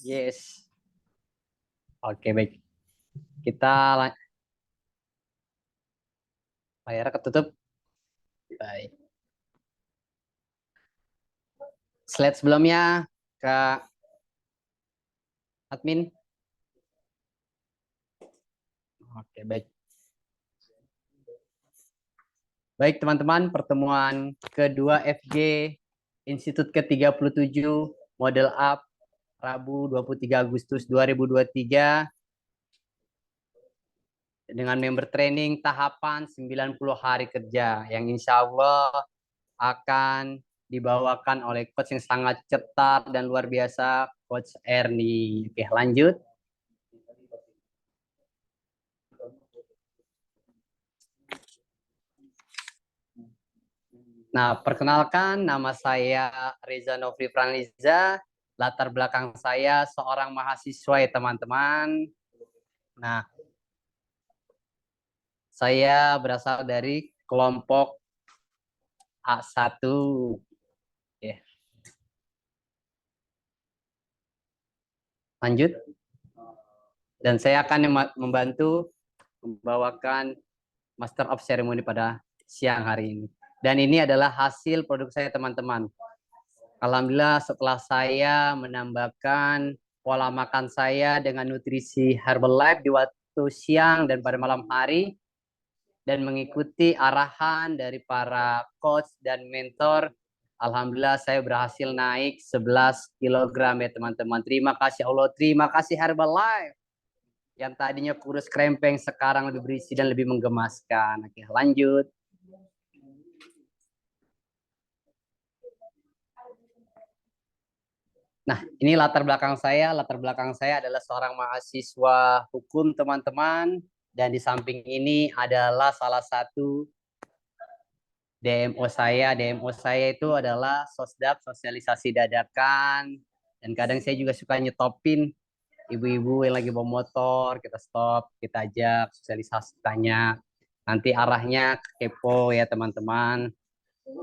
Yes. Oke, baik. Kita layar ketutup. Baik. Slide sebelumnya, Kak admin. Oke, baik. Baik, teman-teman, pertemuan kedua FG Institut ke-37 Model Up Rabu 23 Agustus 2023 dengan member training tahapan 90 hari kerja yang insya Allah akan dibawakan oleh coach yang sangat cetar dan luar biasa, Coach Ernie. Oke, lanjut. Nah, perkenalkan nama saya Reza Nofri Franliza. Latar belakang saya seorang mahasiswa ya teman-teman. Nah, saya berasal dari kelompok A1. Oke. Lanjut. Dan saya akan membantu membawakan Master of Ceremony pada siang hari ini. Dan ini adalah hasil produk saya teman-teman. Alhamdulillah setelah saya menambahkan pola makan saya dengan nutrisi Herbalife di waktu siang dan pada malam hari dan mengikuti arahan dari para coach dan mentor, alhamdulillah saya berhasil naik 11 kg ya teman-teman. Terima kasih Allah, terima kasih Herbalife. Yang tadinya kurus krempeng sekarang lebih berisi dan lebih menggemaskan. Oke, lanjut. Nah, ini latar belakang saya. Latar belakang saya adalah seorang mahasiswa hukum, teman-teman. Dan di samping ini adalah salah satu DMO saya. DMO saya itu adalah Sosdap, sosialisasi dadakan. Dan kadang saya juga suka nyetopin ibu-ibu yang lagi bawa motor. Kita stop, kita ajak, sosialisasi, tanya. Nanti arahnya kepo ya, teman-teman.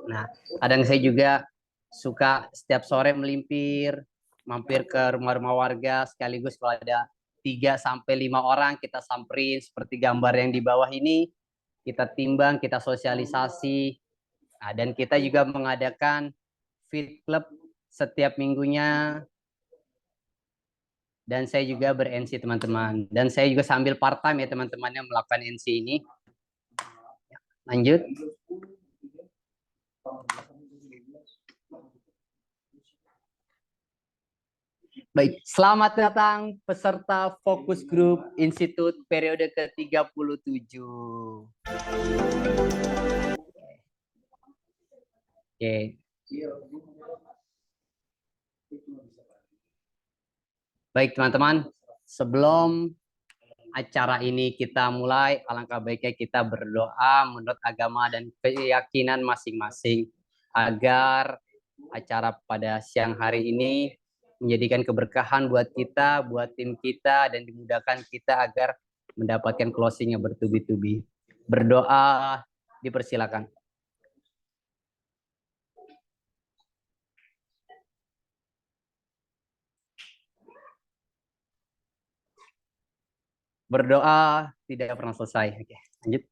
Nah, kadang saya juga suka setiap sore melimpir, mampir ke rumah-rumah warga sekaligus kalau ada 3 sampai 5 orang kita samperin seperti gambar yang di bawah ini, kita timbang, kita sosialisasi. Nah, dan kita juga mengadakan fit club setiap minggunya. Dan saya juga ber-NC teman-teman. Dan saya juga sambil part time ya teman-teman yang melakukan NC ini. Lanjut. Baik, selamat datang peserta fokus grup Institut periode ke-37. Oke. Baik, teman-teman, sebelum acara ini kita mulai, alangkah baiknya kita berdoa menurut agama dan keyakinan masing-masing agar acara pada siang hari ini menjadikan keberkahan buat kita, buat tim kita, dan dimudahkan kita agar mendapatkan closing yang bertubi-tubi. Berdoa, dipersilakan. Berdoa tidak pernah selesai. Oke, lanjut.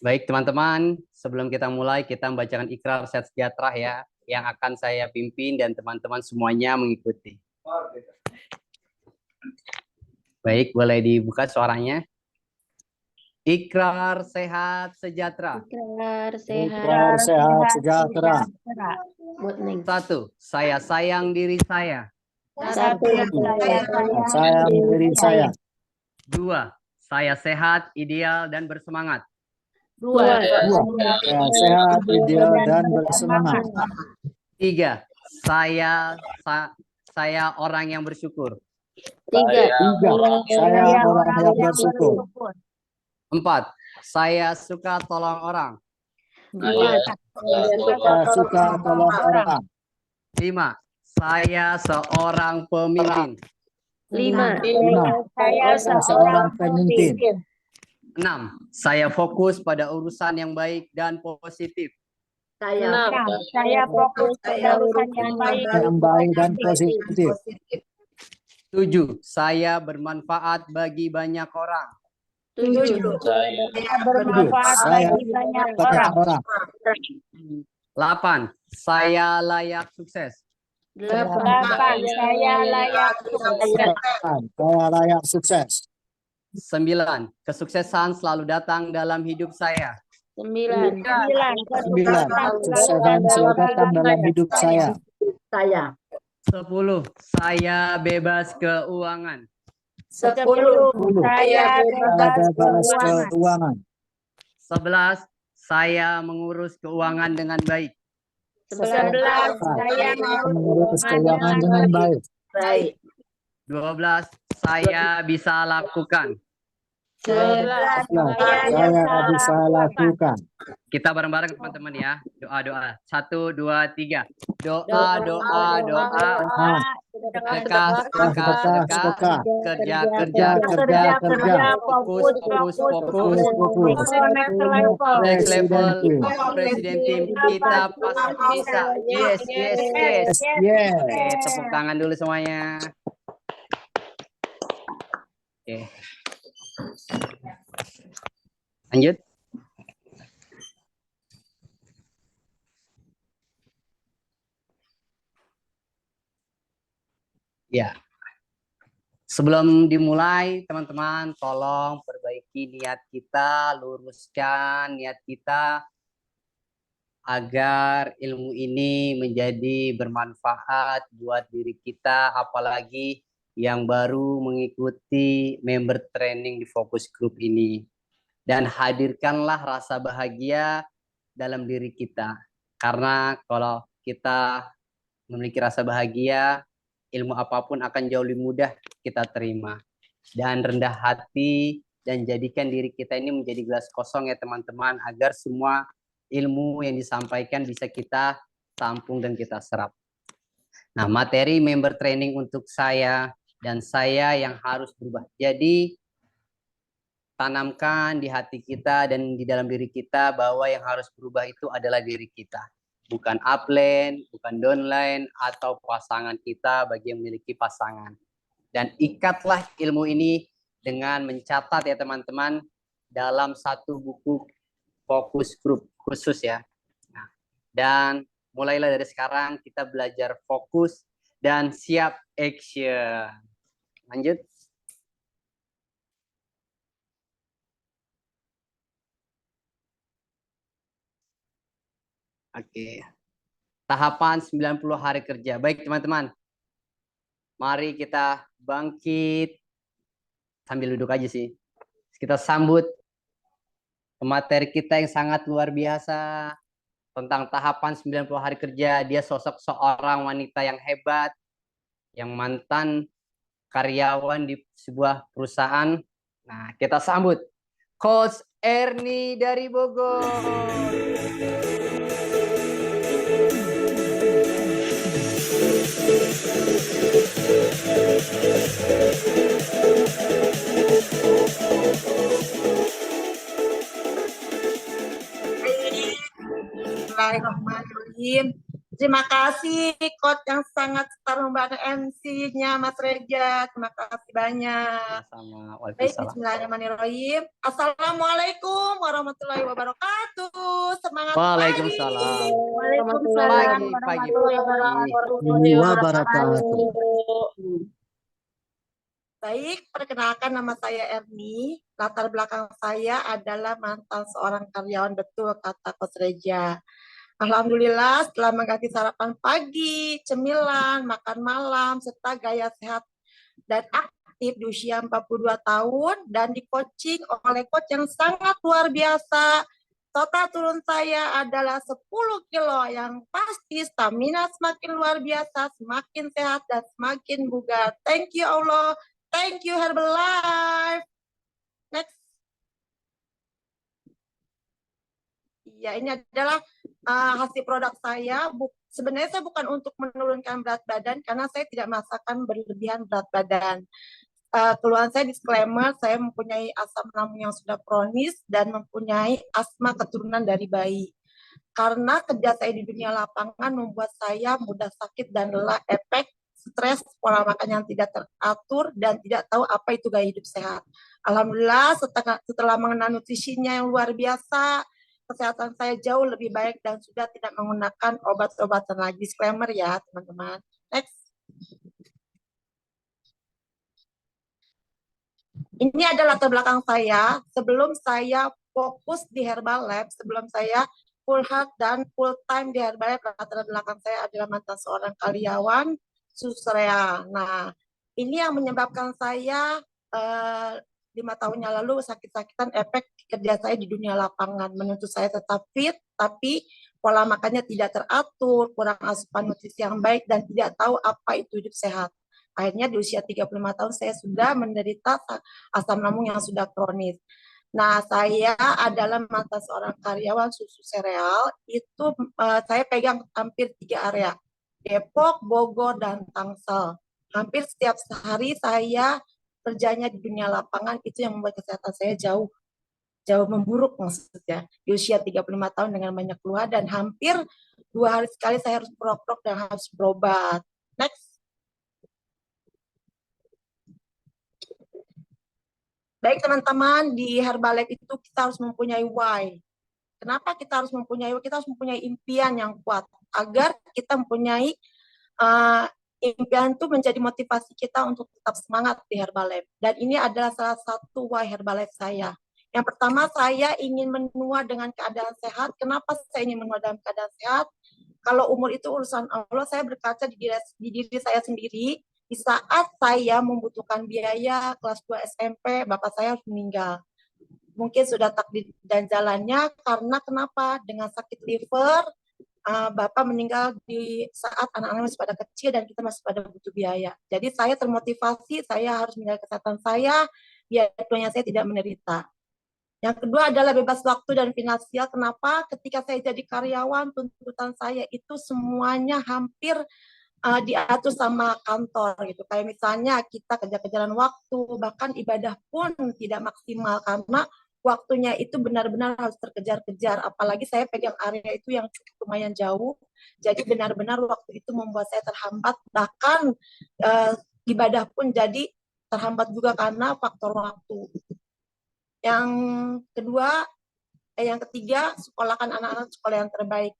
Baik teman-teman, sebelum kita mulai kita membacakan ikrar sehat sejahtera ya, yang akan saya pimpin dan teman-teman semuanya mengikuti. Baik, boleh dibuka suaranya. Ikrar sehat sejahtera. Ikrar sehat sejahtera. 1. Saya sayang diri saya. 1. Sayang diri saya. 2. Saya sehat, ideal, dan bersemangat. 2. Saya sehat, ideal, dan bersemangat. 3. Saya orang yang bersyukur. 3. Saya orang yang bersyukur. 4. Saya suka tolong orang. 4. Saya suka tolong orang. 5. Saya seorang pemimpin. 5. 5. Saya seorang pemimpin. 6. Saya fokus pada urusan yang baik dan positif. Saya fokus pada urusan yang baik. Yang baik dan positif. 7. Saya bermanfaat bagi banyak orang. 7. Saya Saya bermanfaat Saya bagi banyak Banyak orang. orang. 8. Saya layak sukses. 8. Saya layak sukses. Saya layak sukses. 9. Kesuksesan selalu datang dalam hidup saya. 9. 9. Kesuksesan Kesuksesan selalu datang dalam hidup saya. 10. Saya bebas keuangan. 10. 10. Saya Saya bebas bebas keuangan. keuangan. 11. Saya mengurus keuangan dengan baik. 11. Saya Mengurus keuangan dengan baik. 12. Saya bisa lakukan. 12. Saya bisa lakukan. Kita bareng-bareng teman-teman ya. Doa-doa. 1, 2, 3. Doa, doa, doa. Sedekah, sedekah, sedekah. Kerja, kerja, Kerja. fokus, fokus, fokus. Fokus. Next level, Presiden. presiden tim kita pasti bisa. Yes, yes, yes. Yes. Oke, tepuk tangan dulu semuanya. Oke. Lanjut. Ya. Sebelum dimulai, teman-teman, tolong perbaiki niat kita, luruskan niat kita agar ilmu ini menjadi bermanfaat buat diri kita, apalagi yang baru mengikuti member training di Focus Group ini. Dan hadirkanlah rasa bahagia dalam diri kita. Karena kalau kita memiliki rasa bahagia, ilmu apapun akan jauh lebih mudah kita terima. Dan rendah hati dan jadikan diri kita ini menjadi gelas kosong ya teman-teman, agar semua ilmu yang disampaikan bisa kita tampung dan kita serap. Nah, materi member training untuk saya dan saya yang harus berubah. Jadi tanamkan di hati kita dan di dalam diri kita bahwa yang harus berubah itu adalah diri kita. Bukan upline, bukan downline, atau pasangan kita bagi yang memiliki pasangan. Dan ikatlah ilmu ini dengan mencatat ya teman-teman dalam satu buku Focus Group khusus ya. Nah, dan mulailah dari sekarang kita belajar fokus dan siap action. Lanjut. Oke. Tahapan 90 hari kerja. Baik teman-teman. Mari kita bangkit. Sambil duduk aja sih. Kita sambut materi kita yang sangat luar biasa. Tentang tahapan 90 hari kerja. Dia sosok seorang wanita yang hebat. Yang mantan karyawan di sebuah perusahaan. Nah, kita sambut Coach Erni dari Bogor. Bismillahirrahmanirrahim. Terima kasih Coach yang sangat membantu MC-nya Mas Reja. Terima kasih banyak. Sama. Baik, bismillahirrahmanirrahim. Assalamualaikum warahmatullahi wabarakatuh. Semangat Waalaikumsalam. Waalaikumsalam Pagi. warahmatullahi Wabarakatuh. Baik, perkenalkan nama saya Erni. Latar belakang saya adalah mantan seorang karyawan, betul kata Coach Reja. Alhamdulillah setelah mengganti sarapan pagi, cemilan, makan malam, serta gaya sehat dan aktif di usia 42 tahun dan di coaching oleh coach yang sangat luar biasa. Total turun saya adalah 10 kilo, yang pasti stamina semakin luar biasa, semakin sehat dan semakin bugar. Thank you Allah, thank you Herbalife. Next. Ya, ini adalah hasil produk saya. Sebenarnya saya bukan untuk menurunkan berat badan karena saya tidak merasakan berlebihan berat badan. keluhan saya disclaimer, saya mempunyai asam lambung yang sudah kronis dan mempunyai asma keturunan dari bayi. Karena kerja saya di dunia lapangan membuat saya mudah sakit dan lelah, efek stres, pola makan yang tidak teratur, dan tidak tahu apa itu gaya hidup sehat. Alhamdulillah setelah mengenal nutrisinya yang luar biasa, kesehatan saya jauh lebih baik dan sudah tidak menggunakan obat-obatan lagi. Disclaimer ya teman-teman. Next. Ini adalah latar belakang saya sebelum saya fokus di Herbalife, sebelum saya full heart dan full time di Herbalife. Latar belakang saya adalah mantan seorang karyawan Susrea. Nah, ini yang menyebabkan saya 5 tahun yang lalu sakit-sakitan, efek kerja saya di dunia lapangan menuntut saya tetap fit, tapi pola makannya tidak teratur, kurang asupan nutrisi yang baik, dan tidak tahu apa itu hidup sehat. Akhirnya di usia 35 tahun saya sudah menderita asam lambung yang sudah kronis. Nah, saya adalah mantan seorang karyawan susu sereal. Itu saya pegang hampir 3 area. Depok, Bogor, dan Tangsel. Hampir setiap hari saya kerjanya di dunia lapangan, itu yang membuat kesehatan saya jauh memburuk maksudnya. Di usia 35 tahun dengan banyak keluhan dan hampir 2 hari sekali saya harus prok-prok dan harus berobat. Next. Baik teman-teman, di Herbalife itu kita harus mempunyai why. Kenapa kita harus mempunyai why? Kita harus mempunyai impian yang kuat agar kita mempunyai impian itu menjadi motivasi kita untuk tetap semangat di Herbalife. Dan ini adalah salah satu why Herbalife saya. Yang pertama, saya ingin menua dengan keadaan sehat. Kenapa saya ingin menua dalam keadaan sehat? Kalau umur itu urusan Allah, saya berkaca di diri saya sendiri. Di saat saya membutuhkan biaya kelas 2 SMP, bapak saya harus meninggal. Mungkin sudah takdir dan jalannya, karena kenapa? Dengan sakit liver, bapak meninggal di saat anak-anak masih pada kecil dan kita masih pada butuh biaya. Jadi saya termotivasi, saya harus menjaga kesehatan saya, biar tuanya saya tidak menderita. Yang kedua adalah bebas waktu dan finansial. Kenapa? Ketika saya jadi karyawan, tuntutan saya itu semuanya hampir diatur sama kantor gitu. Kayak misalnya kita kejar-kejaran waktu, bahkan ibadah pun tidak maksimal karena waktunya itu benar-benar harus terkejar-kejar. Apalagi saya pegang area itu yang cukup lumayan jauh, jadi benar-benar waktu itu membuat saya terhambat. Bahkan ibadah pun jadi terhambat juga karena faktor waktu. Yang ketiga, sekolahkan anak-anak sekolah yang terbaik.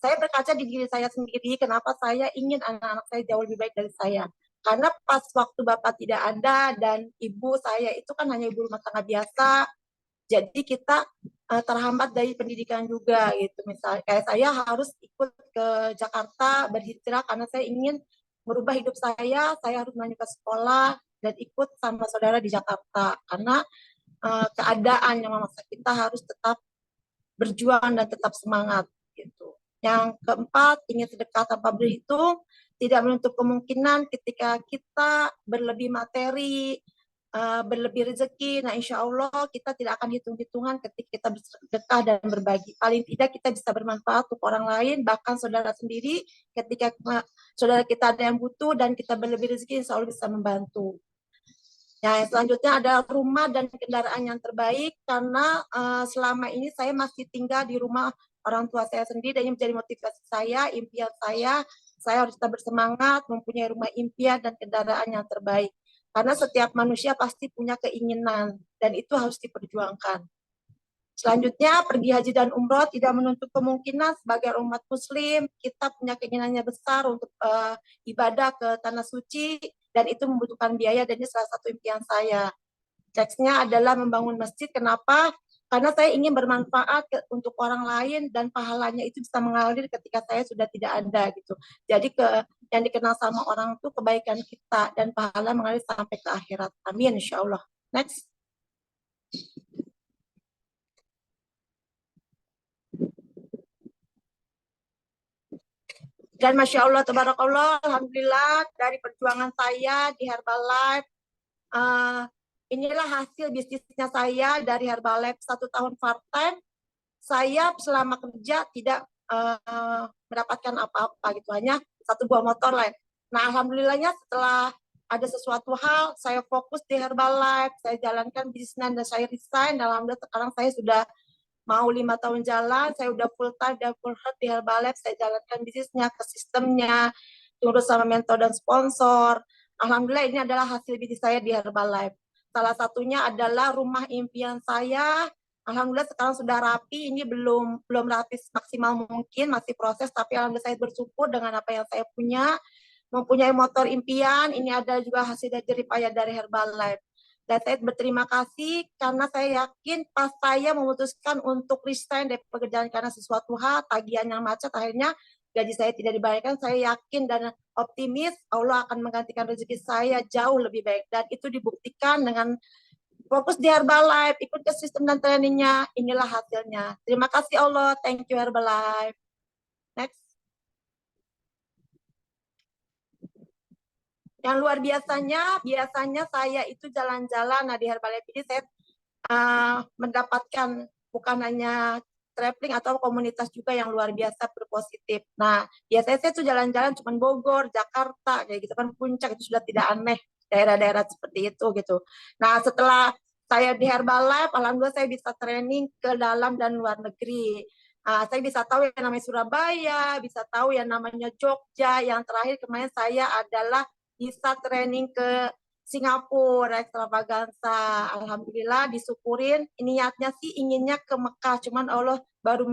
Saya berkaca di diri saya sendiri, kenapa saya ingin anak-anak saya jauh lebih baik dari saya. Karena pas waktu bapak tidak ada dan ibu saya itu kan hanya ibu rumah tangga biasa, jadi kita terhambat dari pendidikan juga gitu. Misalnya kayak saya harus ikut ke Jakarta berhijrah karena saya ingin merubah hidup saya harus melanjutkan sekolah dan ikut sama saudara di Jakarta karena keadaan yang memaksa kita harus tetap berjuang dan tetap semangat gitu. Yang keempat, ingin sedekah tanpa berhitung, tidak menutup kemungkinan ketika kita berlebih materi, berlebih rezeki, nah insya Allah kita tidak akan hitung-hitungan ketika kita bersedekah dan berbagi. Paling tidak kita bisa bermanfaat untuk orang lain, bahkan saudara sendiri, ketika saudara kita ada yang butuh dan kita berlebih rezeki, insya Allah bisa membantu. Yang selanjutnya ada rumah dan kendaraan yang terbaik, karena selama ini saya masih tinggal di rumah orang tua saya sendiri, dan ini menjadi motivasi saya, impian saya harus tetap bersemangat, mempunyai rumah impian dan kendaraan yang terbaik. Karena setiap manusia pasti punya keinginan, dan itu harus diperjuangkan. Selanjutnya, pergi haji dan umroh tidak menutup kemungkinan. Sebagai umat muslim, kita punya keinginannya besar untuk ibadah ke Tanah Suci, dan itu membutuhkan biaya, dan ini salah satu impian saya. Nextnya adalah membangun masjid. Kenapa? Karena saya ingin bermanfaat untuk orang lain, dan pahalanya itu bisa mengalir ketika saya sudah tidak ada gitu. Jadi yang dikenal sama orang itu kebaikan kita, dan pahala mengalir sampai ke akhirat. Amin, insya Allah. Next. Dan Masya Allah, Tabarakallah, Alhamdulillah, dari perjuangan saya di Herbalife, inilah hasil bisnisnya saya dari Herbalife 1 tahun part-time. Saya selama kerja tidak mendapatkan apa-apa gitu, hanya 1 buah motor lah. Nah, alhamdulillahnya setelah ada sesuatu hal, saya fokus di Herbalife, saya jalankan bisnis dan saya resign. Alhamdulillah sekarang saya sudah mau 5 tahun jalan, saya udah full time dan full heart di Herbalife, saya jalankan bisnisnya, ke sistemnya, turut sama mentor dan sponsor. Alhamdulillah ini adalah hasil bisnis saya di Herbalife. Salah satunya adalah rumah impian saya. Alhamdulillah sekarang sudah rapi, ini belum rapi maksimal mungkin, masih proses, tapi alhamdulillah saya bersyukur dengan apa yang saya punya. Mempunyai motor impian, ini ada juga hasil dari jerih payah dari Herbalife. Dan saya berterima kasih karena saya yakin pas saya memutuskan untuk resign dari pekerjaan karena sesuatu hal, tagihan yang macet, akhirnya gaji saya tidak dibayarkan, saya yakin dan optimis Allah akan menggantikan rezeki saya jauh lebih baik. Dan itu dibuktikan dengan fokus di Herbalife, ikut ke sistem dan trainingnya, inilah hasilnya. Terima kasih Allah, thank you Herbalife. Next. Yang luar biasanya saya itu jalan-jalan, nah di Herbalife ini saya mendapatkan bukan hanya traveling atau komunitas juga yang luar biasa berpositif. Nah, biasanya saya tuh jalan-jalan cuma Bogor, Jakarta, kayak gitu kan, Puncak, itu sudah tidak aneh, daerah-daerah seperti itu gitu. Nah, setelah saya di Herbalife, alhamdulillah saya bisa training ke dalam dan luar negeri. Saya bisa tahu yang namanya Surabaya, bisa tahu yang namanya Jogja, yang terakhir kemarin saya adalah bisa training ke Singapura, ekstravaganza. Alhamdulillah disyukurin. Niatnya sih inginnya ke Mekah, cuman Allah baru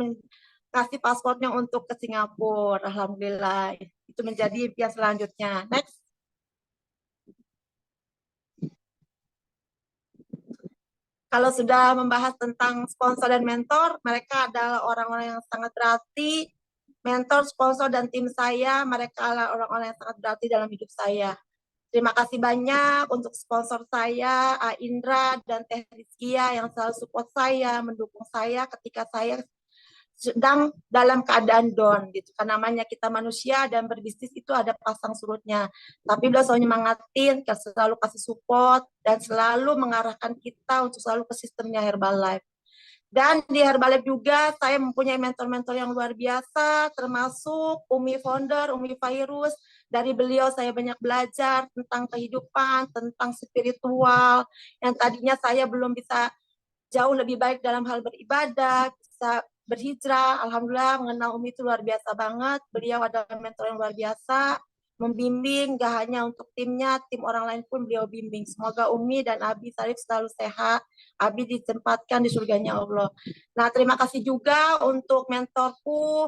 kasih pasportnya untuk ke Singapura. Alhamdulillah. Itu menjadi impian selanjutnya. Next. Kalau sudah membahas tentang sponsor dan mentor, mereka adalah orang-orang yang sangat berarti. Mentor, sponsor, dan tim saya, mereka adalah orang-orang yang sangat berarti dalam hidup saya. Terima kasih banyak untuk sponsor saya, Indra dan Teh Rizkia yang selalu support saya, mendukung saya ketika saya sedang dalam keadaan down gitu. Karena namanya kita manusia dan berbisnis itu ada pasang surutnya. Tapi beliau selalu nyemangatin, selalu kasih support dan selalu mengarahkan kita untuk selalu ke sistemnya Herbalife. Dan di Herbalife juga saya mempunyai mentor-mentor yang luar biasa, termasuk Umi Founder, Umi Fairuz. Dari beliau saya banyak belajar tentang kehidupan, tentang spiritual, yang tadinya saya belum bisa jauh lebih baik dalam hal beribadah, bisa berhijrah. Alhamdulillah mengenal Umi itu luar biasa banget. Beliau adalah mentor yang luar biasa, membimbing gak hanya untuk timnya, tim orang lain pun beliau bimbing. Semoga Umi dan Abi Sarif selalu sehat, Abi ditempatkan di surganya Allah. Nah, terima kasih juga untuk mentorku,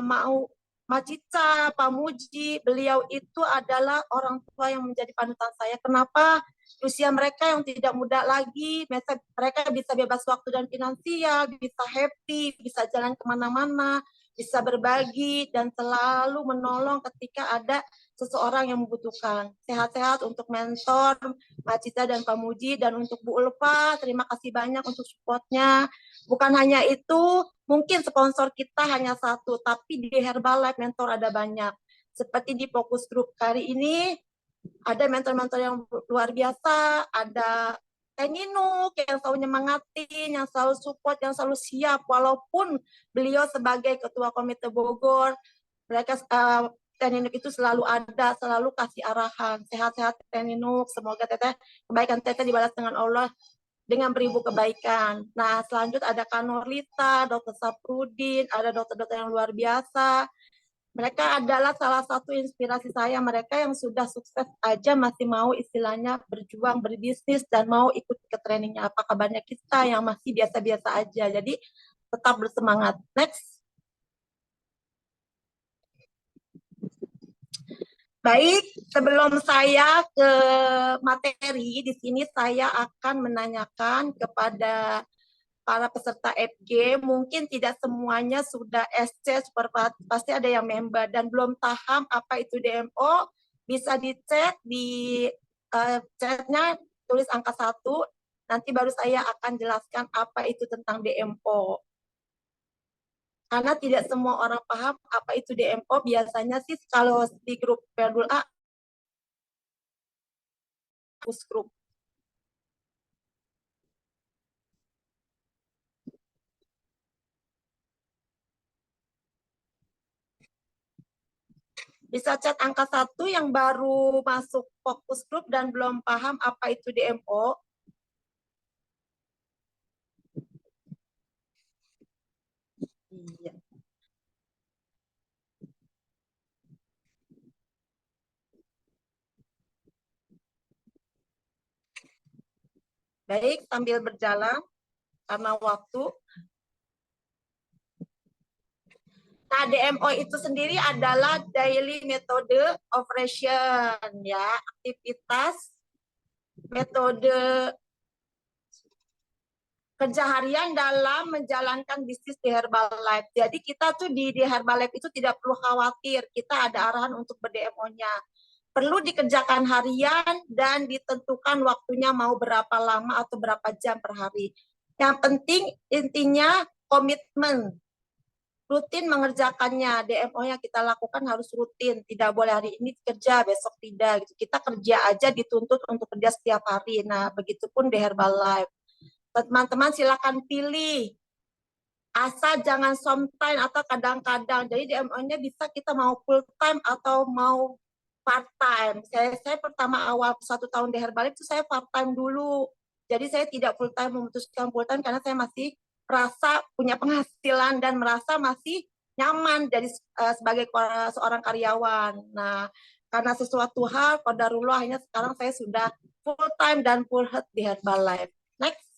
mau Macica, Pak Muji, beliau itu adalah orang tua yang menjadi panutan saya. Kenapa? Usia mereka yang tidak muda lagi, mereka bisa bebas waktu dan finansial, bisa happy, bisa jalan kemana-mana, bisa berbagi, dan selalu menolong ketika ada seseorang yang membutuhkan. Sehat-sehat untuk mentor, Macita dan Pak Muji, dan untuk Bu Ulfa, terima kasih banyak untuk supportnya. Bukan hanya itu, mungkin sponsor kita hanya satu, tapi di Herbalife mentor ada banyak. Seperti di Fokus Group kali ini, ada mentor-mentor yang luar biasa, ada Teh Ninuk yang selalu nyemangatin, yang selalu support, yang selalu siap, walaupun beliau sebagai Ketua Komite Bogor, mereka Teh Ninuk itu selalu ada, selalu kasih arahan. Sehat-sehat Teh Ninuk, semoga Teteh, kebaikan Teteh dibalas dengan Allah dengan beribu kebaikan. Nah, selanjutnya ada Kak Norlita, Dr. Saprudin, ada dokter-dokter yang luar biasa. Mereka adalah salah satu inspirasi saya, mereka yang sudah sukses aja masih mau istilahnya berjuang, berbisnis, dan mau ikut ke trainingnya. Apa kabarnya kita yang masih biasa-biasa aja. Jadi tetap bersemangat. Next. Baik, sebelum saya ke materi, di sini saya akan menanyakan kepada para peserta FG, mungkin tidak semuanya sudah SC, pasti ada yang member dan belum paham apa itu DMO, bisa dicek di chatnya, tulis angka 1, nanti baru saya akan jelaskan apa itu tentang DMO. Karena tidak semua orang paham apa itu DMO, biasanya sih kalau di grup Perdul A, grup. Bisa chat angka 1 yang baru masuk fokus group dan belum paham apa itu DMO. Iya. Baik, sambil berjalan karena waktu. Nah, DMO itu sendiri adalah daily metode operation, ya, aktivitas metode kerja harian dalam menjalankan bisnis di Herbalife. Jadi kita tuh di Herbalife itu tidak perlu khawatir, kita ada arahan untuk ber-DMO-nya. Perlu dikerjakan harian dan ditentukan waktunya mau berapa lama atau berapa jam per hari. Yang penting intinya komitmen, rutin mengerjakannya. DMO yang kita lakukan harus rutin, tidak boleh hari ini kerja, besok tidak. Gitu. Kita kerja aja dituntut untuk kerja setiap hari. Nah, begitupun di Herbalife. Teman-teman silakan pilih, asal jangan sometime atau kadang-kadang. Jadi DMO-nya bisa kita mau full time atau mau part time. Saya pertama awal 1 tahun di Herbalife itu saya part time dulu. Jadi saya tidak full time, memutuskan full time karena saya masih merasa punya penghasilan dan merasa masih nyaman jadi sebagai seorang karyawan. Nah, karena sesuatu hal qadarullah akhirnya sekarang saya sudah full time dan full head di Herbalife. Next.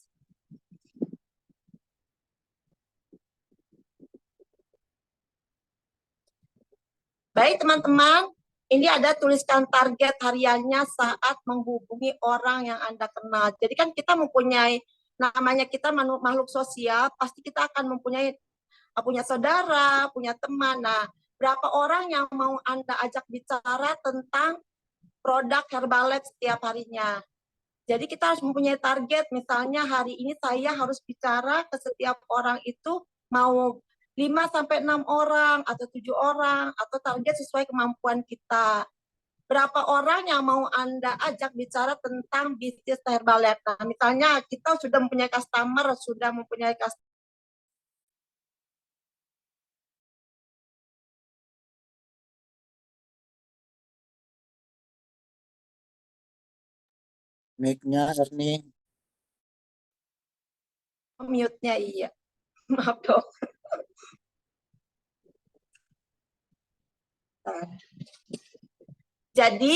Baik teman-teman, ini ada tuliskan target hariannya saat menghubungi orang yang Anda kenal. Jadi kan kita mempunyai, namanya kita makhluk sosial, pasti kita akan mempunyai punya saudara, punya teman. Nah, berapa orang yang mau Anda ajak bicara tentang produk Herbalife setiap harinya. Jadi kita harus mempunyai target, misalnya hari ini saya harus bicara ke setiap orang itu mau 5-6 orang atau 7 orang atau target sesuai kemampuan kita. Berapa orang yang mau Anda ajak bicara tentang bisnis Herbalife? Nah, misalnya kita sudah mempunyai customer, Mic-nya Erni. mute-nya iya. Maaf dong. Jadi,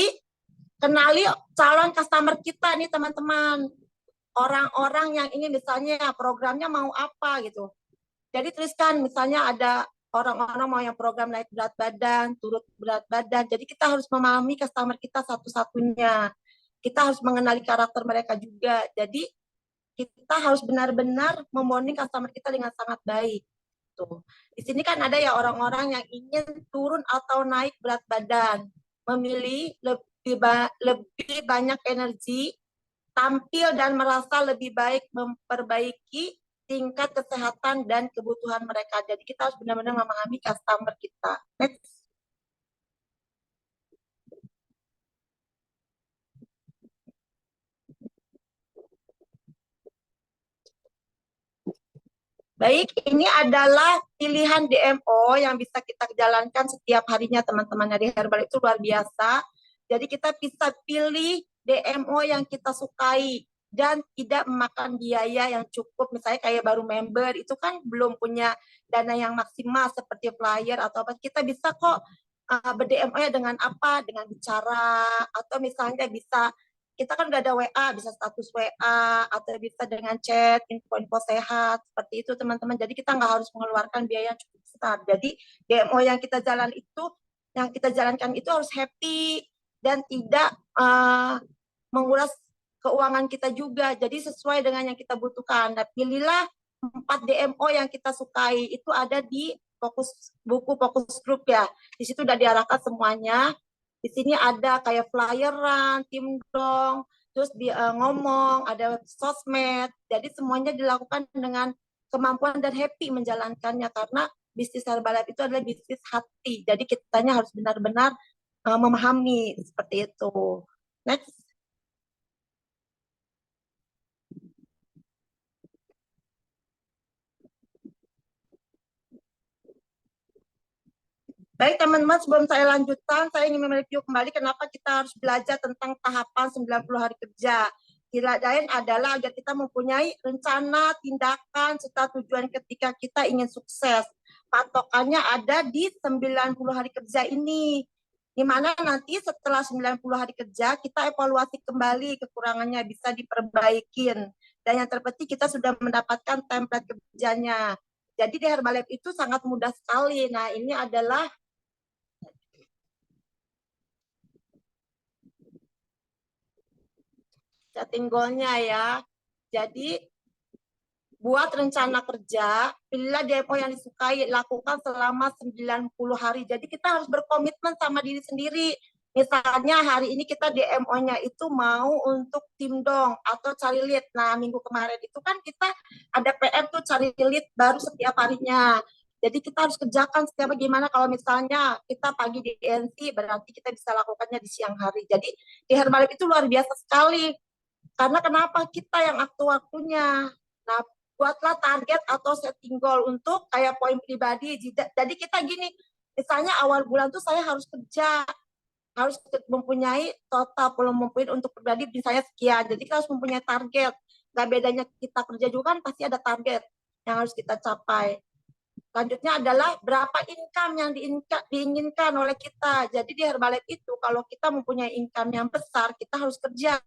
kenali calon customer kita nih teman-teman. Orang-orang yang ini misalnya programnya mau apa gitu. Jadi tuliskan misalnya ada orang-orang mau yang program naik berat badan, turut berat badan. Jadi kita harus memahami customer kita satu-satunya. Kita harus mengenali karakter mereka juga. Jadi kita harus benar-benar memoning customer kita dengan sangat baik. Tuh. Di sini kan ada ya orang-orang yang ingin turun atau naik berat badan, memilih lebih banyak energi, tampil dan merasa lebih baik, memperbaiki tingkat kesehatan dan kebutuhan mereka. Jadi kita harus benar-benar memahami customer kita. Next. Baik, ini adalah pilihan DMO yang bisa kita jalankan setiap harinya teman-teman dari Herbal itu luar biasa. Jadi kita bisa pilih DMO yang kita sukai dan tidak memakan biaya yang cukup. Misalnya kayak baru member itu kan belum punya dana yang maksimal seperti flyer atau apa. Kita bisa kok ber-DMO-nya dengan apa? Dengan bicara atau misalnya bisa kita kan udah ada WA, bisa status WA, atau bisa dengan chat, info-info sehat, seperti itu teman-teman. Jadi kita nggak harus mengeluarkan biaya yang cukup besar. Jadi DMO yang kita jalankan itu harus happy dan tidak menguras keuangan kita juga. Jadi sesuai dengan yang kita butuhkan. Nah, pilihlah 4 DMO yang kita sukai. Itu ada di buku fokus group ya. Di situ udah diarahkan semuanya. Di sini ada kayak flyeran, tim dong, terus ngomong, ada sosmed. Jadi semuanya dilakukan dengan kemampuan dan happy menjalankannya karena bisnis Herbalife itu adalah bisnis hati. Jadi kitanya harus benar-benar memahami seperti itu. Next. Baik teman-teman, sebelum saya lanjutkan, saya ingin mereview kembali kenapa kita harus belajar tentang tahapan 90 hari kerja. Tidak lain adalah agar kita mempunyai rencana, tindakan, serta tujuan ketika kita ingin sukses. Patokannya ada di 90 hari kerja ini. Di mana nanti setelah 90 hari kerja, kita evaluasi kembali kekurangannya, bisa diperbaikin. Dan yang terpenting kita sudah mendapatkan template kerjanya. Jadi di Herbalife itu sangat mudah sekali. Nah, ini adalah setting goal-nya ya. Jadi buat rencana kerja, pilihlah DMO yang disukai, lakukan selama 90 hari. Jadi kita harus berkomitmen sama diri sendiri. Misalnya hari ini kita DMO-nya itu mau untuk tim dong atau cari lead. Nah, minggu kemarin itu kan kita ada PM tuh cari lead baru setiap harinya. Jadi kita harus kerjakan setiap gimana kalau misalnya kita pagi di NC, berarti kita bisa lakukannya di siang hari. Jadi di Herbalife itu luar biasa sekali. Karena kenapa? Kita yang waktu-waktunya. Nah, buatlah target atau setting goal untuk kayak poin pribadi. Jadi kita gini, misalnya awal bulan tuh saya harus kerja, harus mempunyai total mempunyai untuk pribadi misalnya sekian. Jadi kita harus mempunyai target. Gak bedanya kita kerja juga kan pasti ada target yang harus kita capai. Selanjutnya adalah berapa income yang diinginkan oleh kita. Jadi di Herbalife itu kalau kita mempunyai income yang besar, kita harus kerja.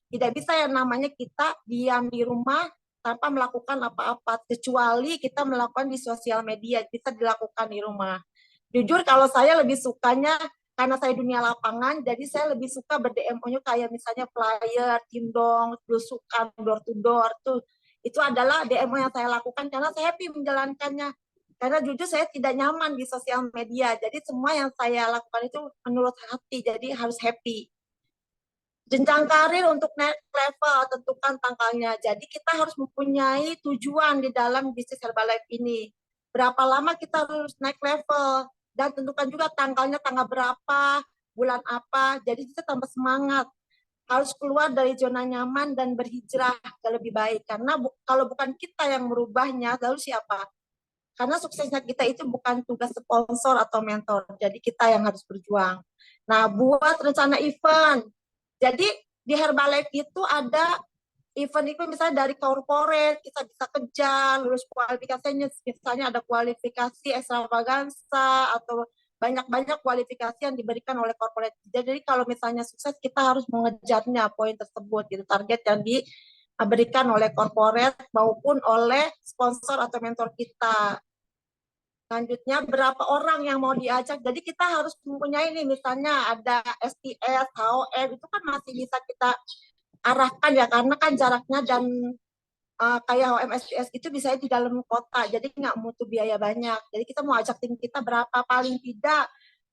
Tidak bisa yang namanya kita diam di rumah tanpa melakukan apa-apa, kecuali kita melakukan di sosial media, bisa dilakukan di rumah. Jujur kalau saya lebih sukanya, karena saya dunia lapangan, jadi saya lebih suka ber-DMO-nya kayak misalnya flyer, tindong, belusukan, door to door, tuh. Itu adalah DMO yang saya lakukan karena saya happy menjalankannya. Karena jujur saya tidak nyaman di sosial media, jadi semua yang saya lakukan itu menurut hati, jadi harus happy. Jenjang karir untuk naik level, tentukan tanggalnya. Jadi kita harus mempunyai tujuan di dalam bisnis Herbalife ini. Berapa lama kita harus naik level, dan tentukan juga tanggalnya, tanggal berapa, bulan apa. Jadi kita tambah semangat. Harus keluar dari zona nyaman dan berhijrah ke lebih baik. Karena kalau bukan kita yang merubahnya, lalu siapa? Karena suksesnya kita itu bukan tugas sponsor atau mentor. Jadi kita yang harus berjuang. Nah, buat rencana event. Jadi di Herbalife itu ada event misalnya dari corporate, kita bisa kejar, lulus kualifikasinya, misalnya ada kualifikasi extravaganza atau banyak-banyak kualifikasi yang diberikan oleh corporate. Jadi kalau misalnya sukses, kita harus mengejarnya poin tersebut, gitu, target yang diberikan oleh corporate maupun oleh sponsor atau mentor kita. Selanjutnya berapa orang yang mau diajak. Jadi kita harus mempunyai nih misalnya ada STS, HOM, itu kan masih bisa kita arahkan ya karena kan jaraknya dan kayak HOM STS itu bisa di dalam kota. Jadi nggak butuh biaya banyak. Jadi kita mau ajak tim kita berapa paling tidak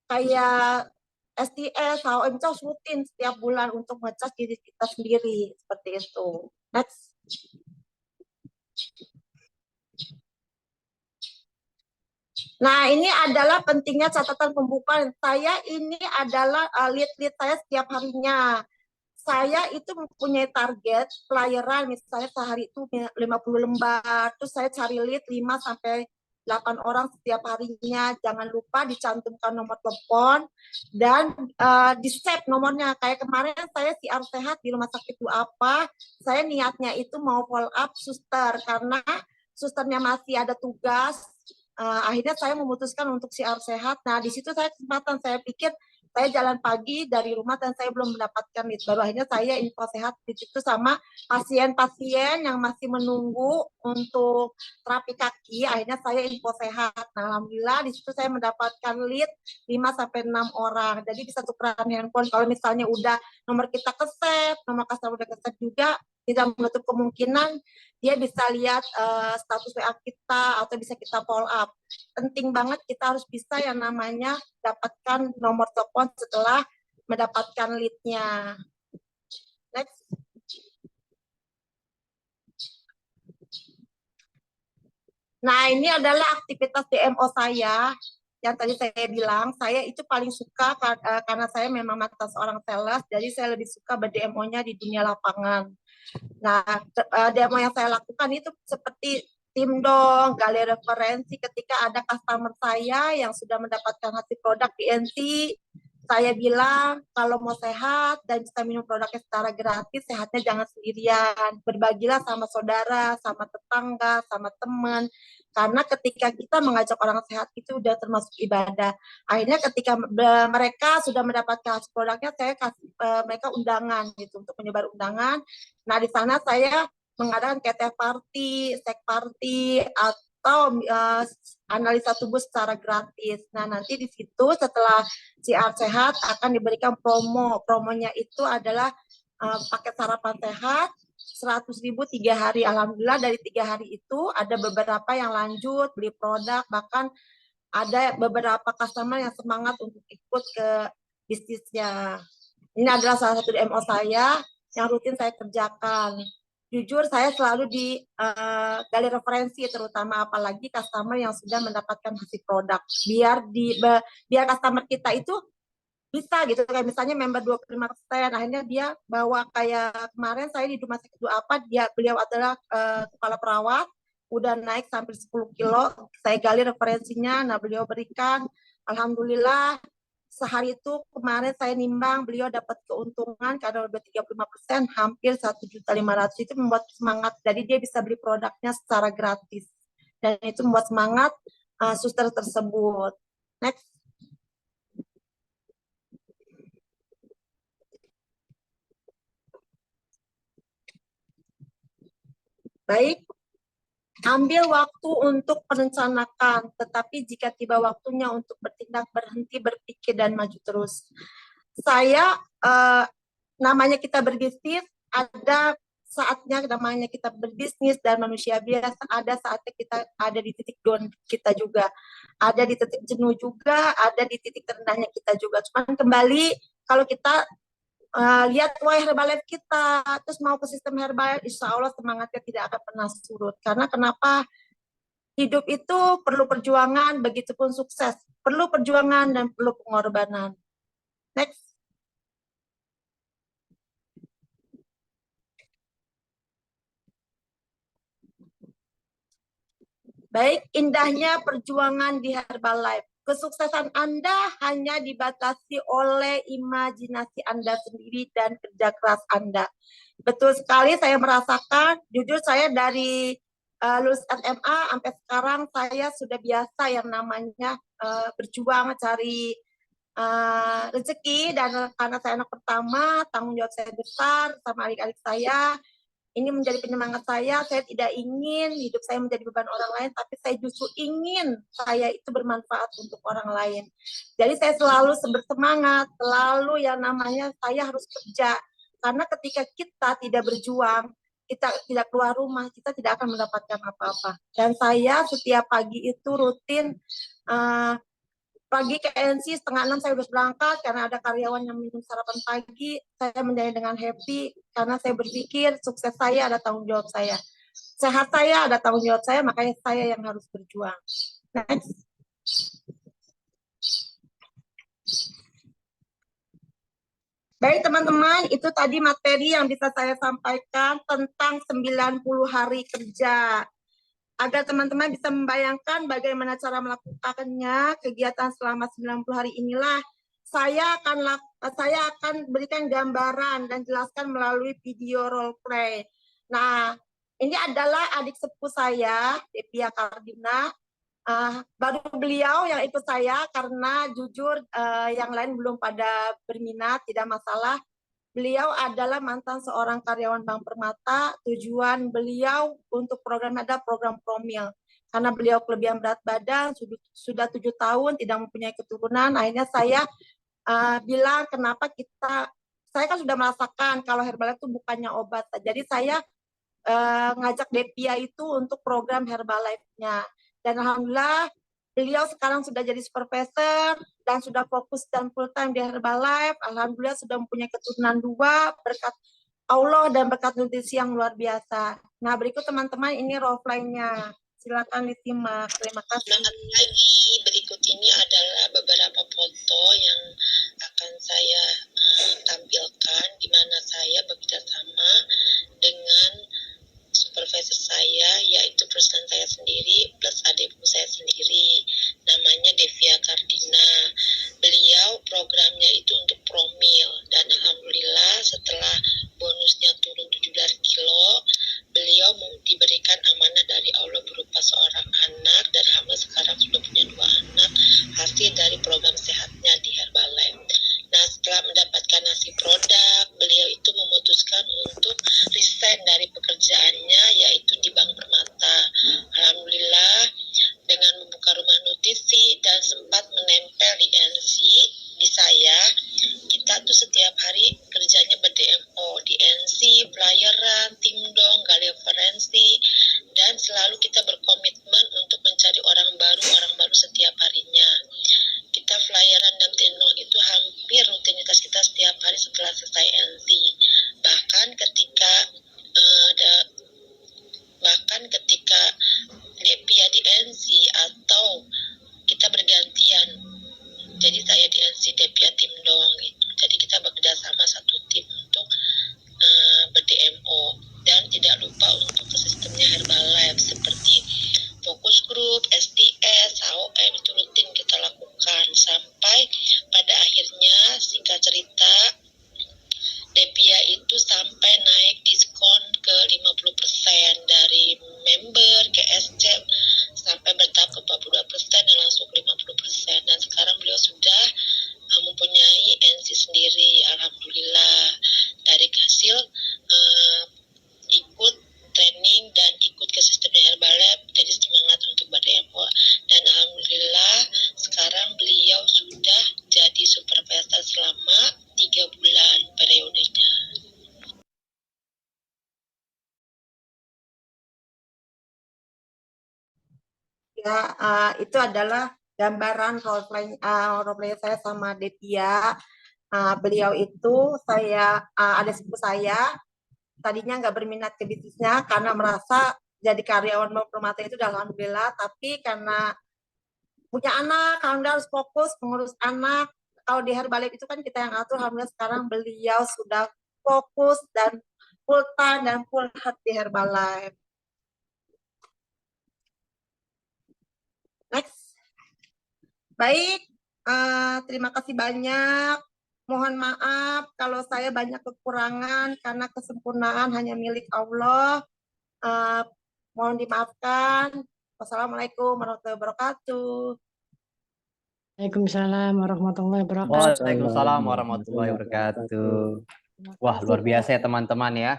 kayak STS, HOM itu harus rutin setiap bulan untuk ngecas diri kita sendiri seperti itu. Next. Nah, ini adalah pentingnya catatan pembukaan. Saya ini adalah lead-lead saya setiap harinya. Saya itu mempunyai target pelayaran, misalnya sehari itu 50 lembar, terus saya cari lead 5 sampai 8 orang setiap harinya. Jangan lupa dicantumkan nomor telepon dan di-save nomornya. Kayak kemarin saya siar sehat di rumah sakit itu apa, saya niatnya itu mau follow up suster, karena susternya masih ada tugas. Akhirnya saya memutuskan untuk siar sehat. Nah, di situ saya kesempatan, saya pikir saya jalan pagi dari rumah dan saya belum mendapatkan itu. Baru akhirnya saya info sehat di situ sama pasien-pasien yang masih menunggu untuk terapi kaki. Akhirnya saya info sehat. Nah, alhamdulillah di situ saya mendapatkan lead 5 sampai 6 orang. Jadi bisa tukeran handphone. Kalau misalnya udah nomor kita ke-save, nomor customer udah ke-save juga, tidak menutup kemungkinan dia bisa lihat status WA kita atau bisa kita follow up. Penting banget kita harus bisa yang namanya dapatkan nomor telepon setelah mendapatkan lead-nya. Next. Nah, ini adalah aktivitas DMO saya. Yang tadi saya bilang, saya itu paling suka karena saya memang mata seorang sales, jadi saya lebih suka ber-DMO-nya di dunia lapangan. Nah, demo yang saya lakukan itu seperti tim dong, gali referensi ketika ada customer saya yang sudah mendapatkan hasil produk BNC. Saya bilang kalau mau sehat dan bisa minum produknya secara gratis, sehatnya jangan sendirian. Berbagilah sama saudara, sama tetangga, sama teman. Karena ketika kita mengajak orang sehat itu udah termasuk ibadah. Akhirnya ketika mereka sudah mendapatkan hasil produknya, saya kasih mereka undangan gitu untuk menyebar undangan. Nah di sana saya mengadakan KT party, sek party, atau analisa tubuh secara gratis. Nah nanti di situ setelah siar sehat akan diberikan promo. Promonya itu adalah paket sarapan sehat 100.000 3 hari. Alhamdulillah dari 3 hari itu ada beberapa yang lanjut beli produk, bahkan ada beberapa customer yang semangat untuk ikut ke bisnisnya. Ini adalah salah satu DMO saya yang rutin saya kerjakan. Jujur saya selalu di gali referensi, terutama apalagi customer yang sudah mendapatkan hasil produk. Biar customer kita itu bisa gitu, kayak misalnya member 25%, akhirnya dia bawa, kayak kemarin saya di rumah sakit apa, beliau adalah kepala perawat, udah naik sampai 10 kilo, saya gali referensinya, nah beliau berikan, alhamdulillah sehari itu kemarin saya nimbang, beliau dapat keuntungan karena udah 35%, hampir 1.500.000, itu membuat semangat, jadi dia bisa beli produknya secara gratis, dan itu membuat semangat suster tersebut. Next. Baik, ambil waktu untuk merencanakan, tetapi jika tiba waktunya untuk bertindak, berhenti berpikir dan maju terus. Saya, namanya kita berbisnis, ada saatnya namanya kita berbisnis dan manusia biasa, ada saatnya kita ada di titik down kita juga, ada di titik jenuh juga, ada di titik terendahnya kita juga. Cuman kembali kalau kita lihat wah Herbalife kita, terus mau ke sistem Herbalife, insya Allah semangatnya tidak akan pernah surut. Karena kenapa? Hidup itu perlu perjuangan, begitupun sukses. Perlu perjuangan dan perlu pengorbanan. Next. Baik, indahnya perjuangan di Herbalife. Kesuksesan Anda hanya dibatasi oleh imajinasi Anda sendiri dan kerja keras Anda. Betul sekali, saya merasakan, jujur saya dari lulus SMA sampai sekarang saya sudah biasa yang namanya berjuang cari rezeki, dan karena saya anak pertama, tanggung jawab saya besar sama adik-adik saya. Ini menjadi penyemangat saya tidak ingin hidup saya menjadi beban orang lain, tapi saya justru ingin saya itu bermanfaat untuk orang lain. Jadi saya selalu bersemangat, selalu yang namanya saya harus kerja. Karena ketika kita tidak berjuang, kita tidak keluar rumah, kita tidak akan mendapatkan apa-apa. Dan saya setiap pagi itu rutin, pagi ke NC setengah 6 saya harus berangkat karena ada karyawan yang minum sarapan pagi. Saya menjalani dengan happy karena saya berpikir sukses saya ada tanggung jawab saya. Sehat saya ada tanggung jawab saya, makanya saya yang harus berjuang. Next. Baik teman-teman, itu tadi materi yang bisa saya sampaikan tentang 90 hari kerja. Agar teman-teman bisa membayangkan bagaimana cara melakukannya, kegiatan selama 90 hari inilah saya akan berikan gambaran dan jelaskan melalui video role play. Nah, ini adalah adik sepupu saya, Devia Kardina. Baru beliau yang ikut saya karena jujur yang lain belum pada berminat, tidak masalah. Beliau adalah mantan seorang karyawan Bank Permata. Tujuan beliau untuk program ada program Promil. Karena beliau kelebihan berat badan, sudah 7 tahun, tidak mempunyai keturunan. Akhirnya saya bilang kenapa saya kan sudah merasakan kalau Herbalife itu bukannya obat. Jadi saya ngajak Devia itu untuk program Herbalife-nya. Dan alhamdulillah beliau sekarang sudah jadi supervisor dan sudah fokus dan full time di Herbalife. Alhamdulillah sudah mempunyai keturunan 2 berkat Allah dan berkat nutrisi yang luar biasa. Nah, berikut teman-teman ini role play-nya. Silakan disimak. Terima kasih. Berikut ini adalah beberapa foto yang akan saya tampilkan di mana saya bekerja sama dengan supervisor saya, yaitu perusahaan saya dari program sehatnya di Herbalife. Nah, setelah mendapatkan nasi produk, beliau itu memutuskan untuk resign dari pekerjaannya, yaitu di Bank Permata. Alhamdulillah, dengan membuka rumah nutrisi dan sempat menempel di NC di saya, kita tuh setiap hari kerjanya ber-DMO di NC, flyeran, timdong, gali referensi, dan selalu kita berkomitmen untuk mencari orang baru setiap harinya. Kita flyeran dan timdong itu hampir rutinitas kita setiap hari setelah selesai NC. Bahkan ketika Depia di NC atau kita bergantian. Jadi saya di NC, Depia timdong gitu. Jadi kita bekerja sama satu tim untuk ber-DMO, dan tidak lupa untuk ke sistemnya Herbalife seperti fokus group, STS, HOM itu rutin kita lakukan sampai pada akhirnya, singkat cerita, Depia itu sampai naik diskon ke 50% dari member ke SC sampai bertahap ke 42% dan langsung ke 50%, dan sekarang beliau sudah mempunyai NC sendiri. Alhamdulillah, dari hasil ikut training dan ikut ke sistemnya Herbalife, jadi semangat untuk ber-DMO, dan alhamdulillah sekarang beliau sudah jadi supervisor selama 3 bulan periodenya. Ya, itu adalah gambaran role play saya sama Depia. Beliau itu ada sepupu saya, tadinya nggak berminat ke bisnisnya karena merasa jadi karyawan Bank Permata itu udah alhamdulillah, tapi karena punya anak, alhamdulillah harus fokus mengurus anak. Kalau di Herbalife itu kan kita yang atur, alhamdulillah sekarang beliau sudah fokus dan full time dan full heart di Herbalife. Next. Baik, terima kasih banyak. Mohon maaf kalau saya banyak kekurangan karena kesempurnaan hanya milik Allah. Mohon dimaafkan. Wassalamualaikum warahmatullahi wabarakatuh. Waalaikumsalam warahmatullahi wabarakatuh. Waalaikumsalam warahmatullahi wabarakatuh. Wah, luar biasa ya teman-teman ya.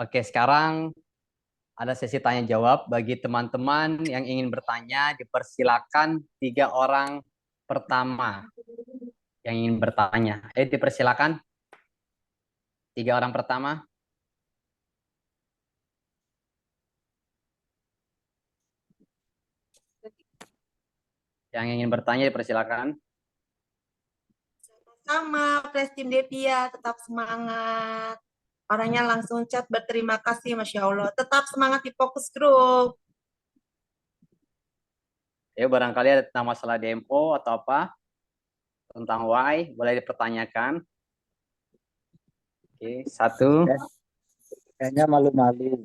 Oke, sekarang ada sesi tanya jawab. Bagi teman-teman yang ingin bertanya, dipersilakan 3 orang pertama yang ingin bertanya. Dipersilakan 3 orang pertama. Yang ingin bertanya dipersilakan. Sama, Prestim Depia, tetap semangat. Orangnya langsung chat berterima kasih, Masya Allah. Tetap semangat di fokus group. Ya, barangkali ada tentang masalah DMO atau apa, tentang why, boleh dipertanyakan. Oke, 1. Kayaknya malu-malu.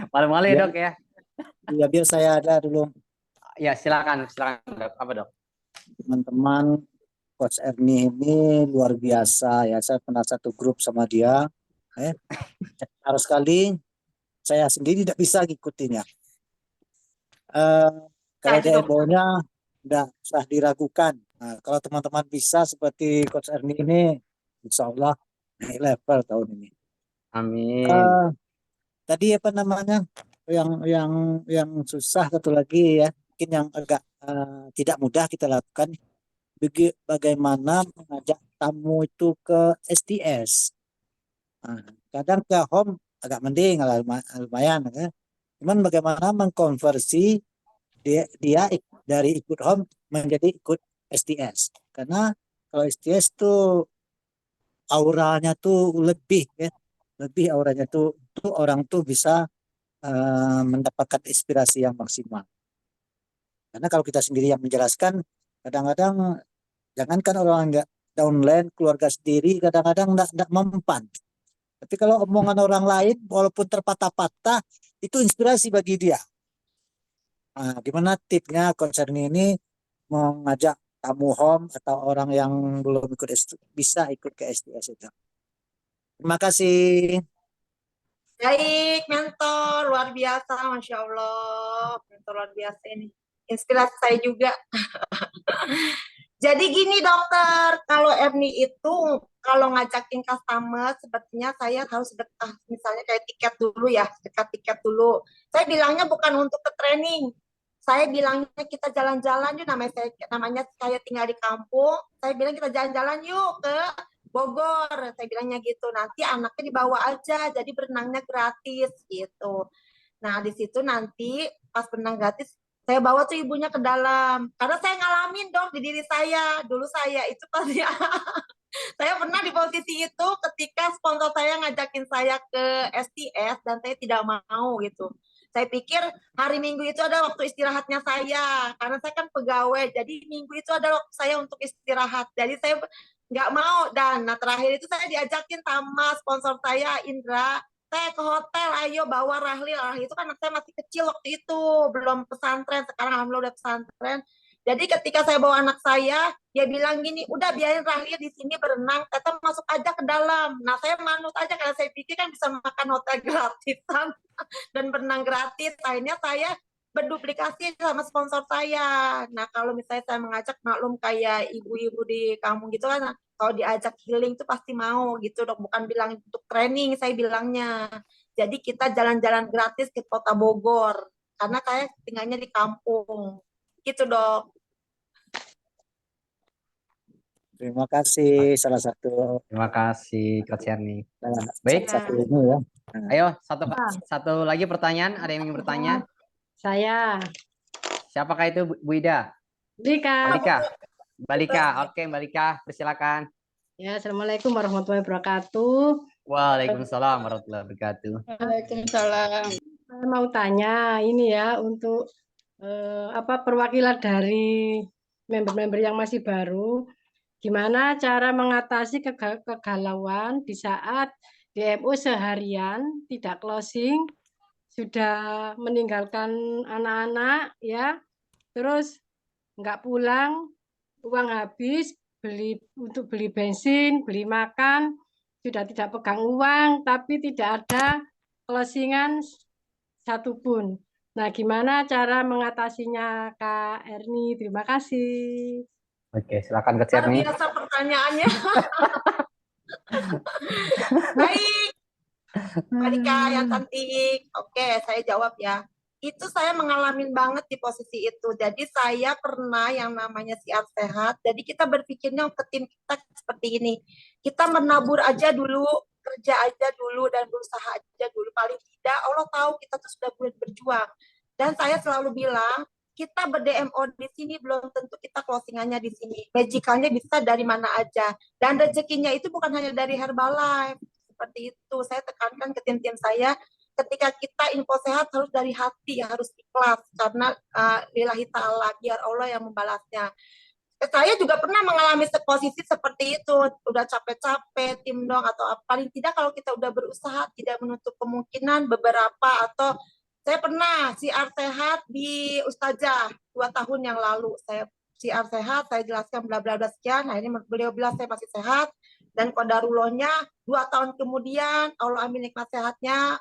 Malu-malu ya, Dok ya. Ya, biar saya ada dulu. Ya, silakan Dok. Apa, Dok? Teman-teman, Coach Ernie ini luar biasa ya. Saya pernah satu grup sama dia. Harus sekali saya sendiri tidak bisa ngikutin ya. Kalau DMO-nya tidak usah diragukan. Nah, kalau teman-teman bisa seperti Coach Ernie ini, insya Allah naik level tahun ini. Amin. Tadi apa namanya yang susah satu lagi ya, mungkin yang agak tidak mudah kita lakukan, bagaimana mengajak tamu itu ke STS. Nah, kadang ke home agak mending, lumayan kan. Cuman bagaimana mengkonversi dia dari ikut home menjadi ikut STS, karena kalau STS tuh auranya tuh lebih ya, lebih auranya tuh orang tuh bisa mendapatkan inspirasi yang maksimal. Karena kalau kita sendiri yang menjelaskan, kadang-kadang jangankan orang nggak downline, keluarga sendiri kadang-kadang nggak mempan. Tapi kalau omongan orang lain, walaupun terpatah-patah, itu inspirasi bagi dia. Nah, gimana tipsnya konser ini mengajak tamu home atau orang yang belum ikut bisa ikut ke STS itu? Terima kasih. Baik, mentor luar biasa, Masya Allah. Mentor luar biasa ini. inspirasi saya juga. Jadi gini dokter, kalau Erni itu kalau ngajakin customer sepertinya saya harus dekat, misalnya kayak tiket dulu ya, dekat tiket dulu. Saya bilangnya bukan untuk ke training. Saya bilangnya kita jalan-jalan yuk, namanya saya tinggal di kampung. Saya bilang kita jalan-jalan yuk ke Bogor. Saya bilangnya gitu. Nanti anaknya dibawa aja, jadi berenangnya gratis gitu. Nah, di situ nanti pas berenang gratis saya bawa tuh ibunya ke dalam. Karena saya ngalamin dong di diri saya. Dulu saya itu pasti saya pernah di posisi itu ketika sponsor saya ngajakin saya ke STS dan saya tidak mau gitu. Saya pikir hari Minggu itu adalah waktu istirahatnya saya, karena saya kan pegawai, jadi Minggu itu adalah waktu saya untuk istirahat. Jadi saya nggak mau, dan nah terakhir itu saya diajakin sama sponsor saya, Indra, saya ke hotel, ayo bawa Rahli. Rahli itu kan anak saya masih kecil waktu itu, belum pesantren, sekarang alhamdulillah udah pesantren. Jadi ketika saya bawa anak saya, dia bilang gini, udah biarin Rahli di sini berenang, tetap masuk aja ke dalam. Nah saya manut aja karena saya pikir kan bisa makan hotel gratisan dan berenang gratis. Akhirnya saya berduplikasi sama sponsor saya. Nah kalau misalnya saya mengajak, maklum kayak ibu-ibu di kampung gitu kan, kalau diajak healing tuh pasti mau gitu dok, bukan bilang untuk training saya bilangnya. Jadi kita jalan-jalan gratis ke kota Bogor, karena saya tinggalnya di kampung. Gitu dok. Terima kasih salah satu Terima kasih Coach Erni. Baik. satu ini ya. Ayo satu lagi pertanyaan. Ada yang ingin bertanya? Saya. Siapakah itu Bu Ida? Rika. Balika. Oke, Balika, persilakan. Ya, Assalamualaikum warahmatullahi wabarakatuh. Waalaikumsalam warahmatullahi wabarakatuh. Waalaikumsalam. Saya mau tanya ini ya untuk perwakilan dari member-member yang masih baru, gimana cara mengatasi kegalauan di saat DMO seharian tidak closing, sudah meninggalkan anak-anak ya, terus nggak pulang, uang habis untuk beli bensin, beli makan, sudah tidak pegang uang, tapi tidak ada closingan satupun. Nah, gimana cara mengatasinya, Kak Erni? Terima kasih. Oke, silakan Coach Luar Erni. biasa pertanyaannya. Baik, Marika yang cantik. Oke, saya jawab ya. Itu saya mengalami banget di posisi itu. Jadi saya pernah yang namanya siar sehat. Jadi kita berpikirnya ke tim kita seperti ini. Kita menabur aja dulu, kerja aja dulu, dan berusaha aja dulu. Paling tidak Allah tahu kita tuh sudah berjuang. Dan saya selalu bilang, kita ber-DMO di sini belum tentu kita closingannya di sini. Magicalnya bisa dari mana aja. Dan rezekinya itu bukan hanya dari Herbalife. Seperti itu, saya tekankan ke tim-tim saya, ketika kita info sehat harus dari hati, harus ikhlas, karena lillahi ta'ala, biar Allah yang membalasnya. Saya juga pernah mengalami posisi seperti itu, udah capek-capek, tim dong, atau paling tidak kalau kita udah berusaha, tidak menutup kemungkinan beberapa, atau saya pernah siar sehat di Ustazah 2 tahun yang lalu, saya siar sehat, saya jelaskan bla bla bla sekian, nah ini beliau bilang saya masih sehat, dan kodarullahnya 2 tahun kemudian Allah ambil nikmat sehatnya,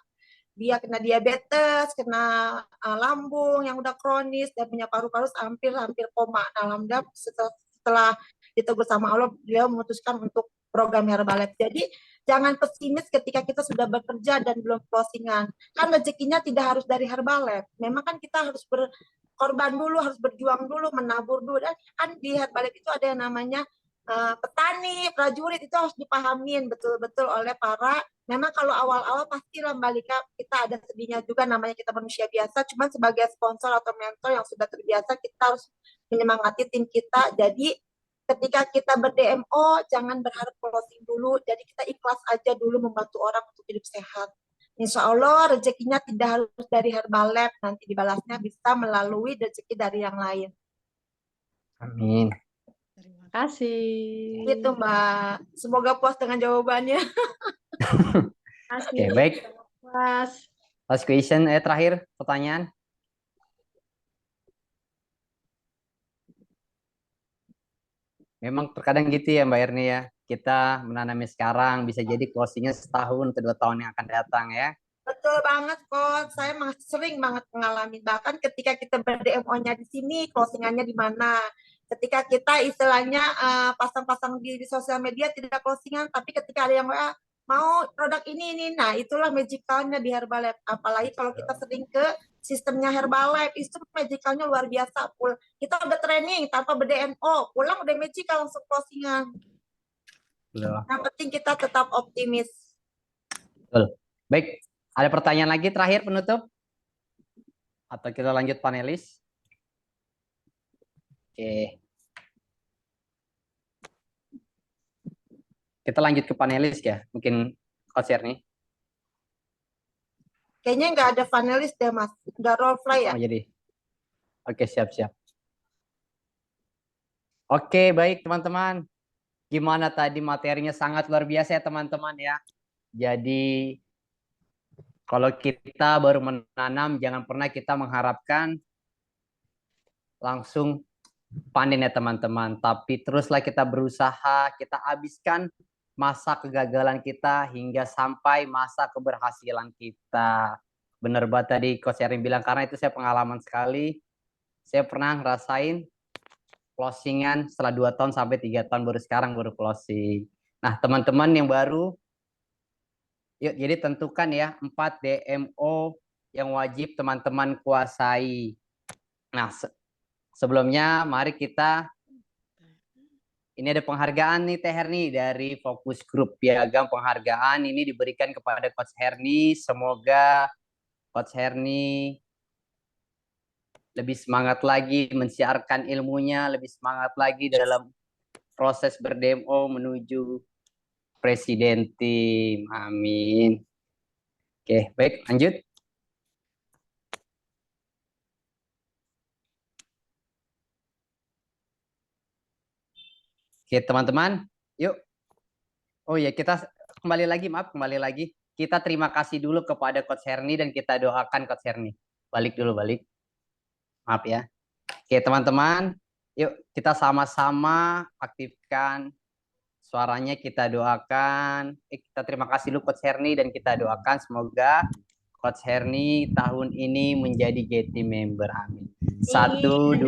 dia kena diabetes, kena lambung yang udah kronis, dan punya paru-paru hampir koma. Nah, alhamdulillah setelah ditegur sama Allah, beliau memutuskan untuk program Herbalife. Jadi jangan pesimis ketika kita sudah bekerja dan belum closingan. Kan rezekinya tidak harus dari Herbalife. Memang kan kita harus berkorban dulu, harus berjuang dulu, menabur dulu. Dan kan di Herbalife itu ada yang namanya petani, prajurit, itu harus dipahamin betul-betul oleh para. Memang kalau awal-awal pasti Balika kita ada sedihnya juga, namanya kita manusia biasa, cuman sebagai sponsor atau mentor yang sudah terbiasa, kita harus menyemangati tim kita. Jadi ketika kita ber-DMO, jangan berharap closing dulu, jadi kita ikhlas aja dulu membantu orang untuk hidup sehat. Insya Allah rezekinya tidak harus dari Herbalife, nanti dibalasnya bisa melalui rezeki dari yang lain. Amin. Terima kasih. Gitu Mbak, semoga puas dengan jawabannya. Oke, baik. Mas. Last question, terakhir pertanyaan. Memang terkadang gitu ya Mbak Erni ya. Kita menanami sekarang, bisa jadi closingnya setahun atau 2 tahun yang akan datang ya. Betul Betul banget, Coach. Saya sering banget mengalami. Bahkan ketika kita ber-DMO-nya di sini, closingannya di mana. Ketika kita istilahnya pasang-pasang di sosial media tidak closingan, tapi ketika ada yang WA, mau produk ini. Nah, itulah magicalnya di Herbalife. Apalagi kalau kita sering ke sistemnya Herbalife, itu magicalnya luar biasa. Kita udah training tanpa ber-DMO, pulang udah magical langsung closingan. Yang penting kita tetap optimis. Betul. Baik, ada pertanyaan lagi terakhir penutup? Atau kita lanjut panelis? Oke. Kita lanjut ke panelis ya, mungkin Coach nih. Kayaknya nggak ada panelis deh, Mas. Nggak role play ya? Oh, jadi. Oke, siap-siap. Oke, baik teman-teman. Gimana tadi materinya sangat luar biasa ya teman-teman ya. Jadi kalau kita baru menanam, jangan pernah kita mengharapkan langsung panen ya teman-teman. Tapi teruslah kita berusaha, kita habiskan masa kegagalan kita hingga sampai masa keberhasilan kita. Bener banget tadi Coach Erin bilang, karena itu saya pengalaman sekali. Saya pernah ngerasain closingan setelah 2 tahun sampai 3 tahun, baru sekarang baru closing. Nah teman-teman yang baru, yuk jadi tentukan ya 4 DMO yang wajib teman-teman kuasai. Nah sebelumnya mari kita, ini ada penghargaan nih Teh Herni dari Fokus Group. Piagam penghargaan ini diberikan kepada Coach Herni. Semoga Coach Herni lebih semangat lagi mensiarkan ilmunya, lebih semangat lagi dalam proses ber-DMO menuju presiden tim. Amin. Oke, baik, lanjut. Oke, teman-teman, yuk. Oh ya, kita kembali lagi. Kita terima kasih dulu kepada Coach Herni dan kita doakan Coach Herni. Balik. Maaf ya. Oke, teman-teman, yuk kita sama-sama aktifkan suaranya, kita doakan. Kita terima kasih dulu Coach Herni dan kita doakan semoga Coach Herni tahun ini menjadi GT member. Amin. 1, 2,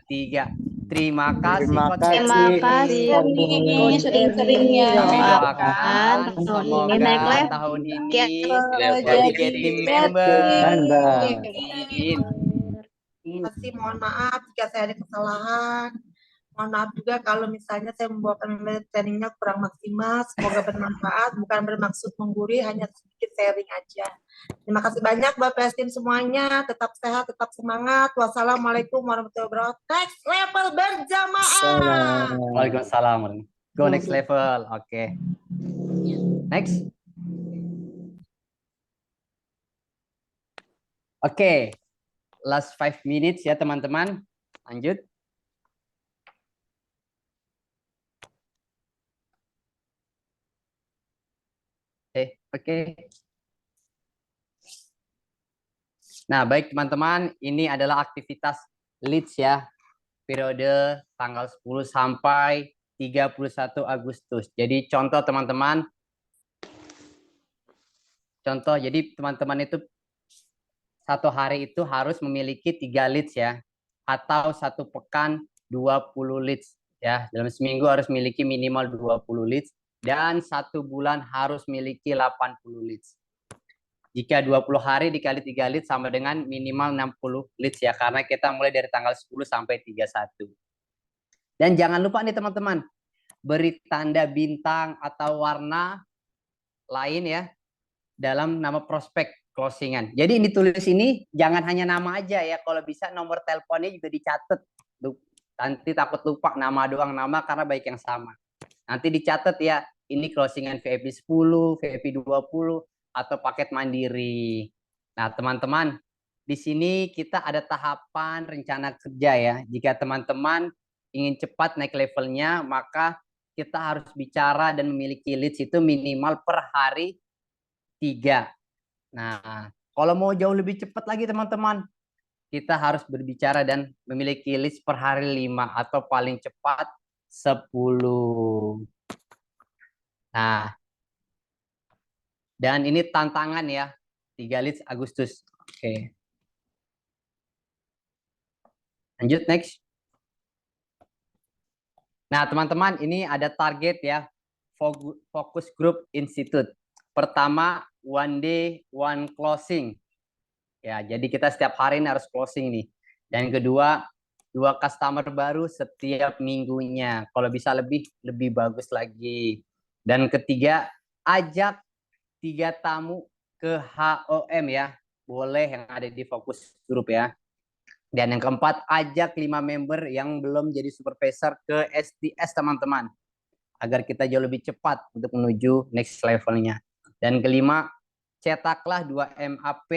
3. Terima kasih Coach Herni. Terima kasih nih sering-seringnya Kami doakan doakan tahun semoga ini naik level. tahun ini Jadi jadi GT member. Amin. Terima kasih, mohon maaf jika saya ada kesalahan. Mohon maaf juga kalau misalnya saya membawakan trainingnya kurang maksimal. Semoga bermanfaat, bukan bermaksud menggurui, hanya sedikit sharing aja. Terima kasih banyak Bapak Presiden semuanya. Tetap sehat, tetap semangat. Wassalamualaikum warahmatullahi wabarakatuh. Next level berjamaah. Waalaikumsalam. Go next level. Oke. Next. Oke. Last 5 minutes ya teman-teman. Lanjut. Oke. Nah, baik teman-teman, ini adalah aktivitas leads ya. Periode tanggal 10 sampai 31 Agustus. Jadi contoh teman-teman. Jadi teman-teman itu 1 hari itu harus memiliki 3 leads ya. Atau 1 pekan 20 leads ya. Dalam seminggu harus memiliki minimal 20 leads. Dan 1 bulan harus memiliki 80 leads. Jika 20 hari dikali 3 leads sama dengan minimal 60 leads ya. Karena kita mulai dari tanggal 10 sampai 31. Dan jangan lupa nih teman-teman, beri tanda bintang atau warna lain ya dalam nama prospek closingan. Jadi ini tulis ini jangan hanya nama aja ya. Kalau bisa nomor teleponnya juga dicatat. Nanti takut lupa nama doang nama karena baik yang sama. Nanti dicatat ya. Ini closingan VIP 10, VIP 20, atau paket mandiri. Nah, teman-teman, di sini kita ada tahapan rencana kerja ya. Jika teman-teman ingin cepat naik levelnya, maka kita harus bicara dan memiliki leads itu minimal per hari 3. Nah, kalau mau jauh lebih cepat lagi teman-teman, kita harus berbicara dan memiliki leads per hari 5 atau paling cepat 10. Nah, dan ini tantangan ya. 3 leads Agustus. Oke. Lanjut next. Nah, teman-teman, ini ada target ya. Focus Group Institute. Pertama, one day, one closing. Ya, jadi kita setiap hari ini harus closing nih. Dan kedua, 2 customer baru setiap minggunya. Kalau bisa lebih bagus lagi. Dan ketiga, ajak 3 tamu ke HOM ya. Boleh yang ada di Focus Group ya. Dan yang keempat, ajak 5 member yang belum jadi supervisor ke STS teman-teman. Agar kita jauh lebih cepat untuk menuju next levelnya. Dan kelima, cetaklah 2 MAP,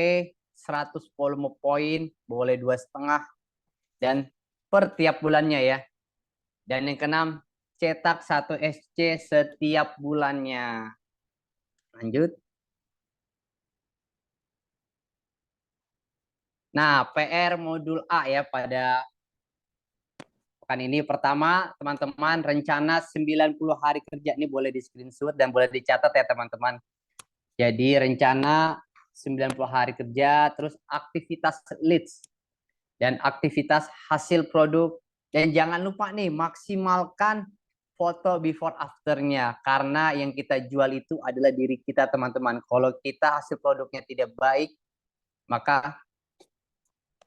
100 volume point, boleh 2,5 dan per tiap bulannya ya. Dan yang keenam, cetak 1 SC setiap bulannya. Lanjut. Nah, PR modul A ya pada pekan ini. Pertama, teman-teman, rencana 90 hari kerja ini boleh di screenshot dan boleh dicatat ya teman-teman. Jadi rencana 90 hari kerja, terus aktivitas leads dan aktivitas hasil produk. Dan jangan lupa nih, maksimalkan foto before afternya. Karena yang kita jual itu adalah diri kita teman-teman. Kalau kita hasil produknya tidak baik, maka